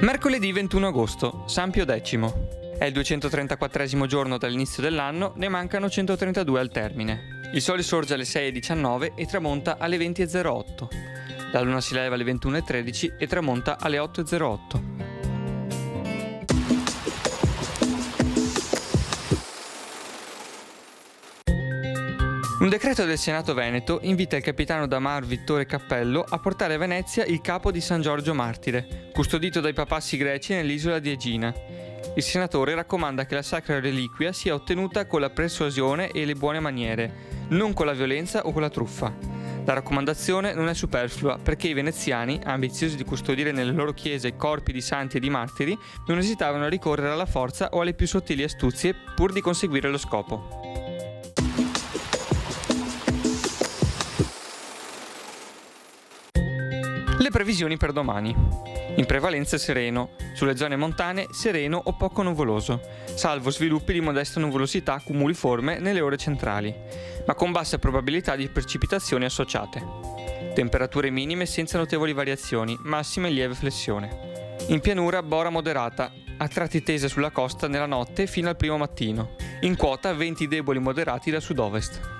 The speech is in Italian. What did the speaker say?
Mercoledì 21 agosto, San Pio X. È il 234esimo giorno dall'inizio dell'anno, ne mancano 132 al termine. Il sole sorge alle 6:19 e tramonta alle 20:08. La luna si leva alle 21:13 e tramonta alle 8:08. Un decreto del Senato Veneto invita il capitano da mar Vittore Cappello a portare a Venezia il capo di San Giorgio Martire, custodito dai papassi greci nell'isola di Egina. Il senatore raccomanda che la sacra reliquia sia ottenuta con la persuasione e le buone maniere, non con la violenza o con la truffa. La raccomandazione non è superflua perché i veneziani, ambiziosi di custodire nelle loro chiese corpi di santi e di martiri, non esitavano a ricorrere alla forza o alle più sottili astuzie pur di conseguire lo scopo. Le previsioni per domani. In prevalenza sereno, sulle zone montane sereno o poco nuvoloso, salvo sviluppi di modesta nuvolosità cumuliforme nelle ore centrali, ma con bassa probabilità di precipitazioni associate. Temperature minime senza notevoli variazioni, massime lieve flessione. In pianura bora moderata, a tratti tesa sulla costa nella notte fino al primo mattino. In quota venti deboli moderati da sud-ovest.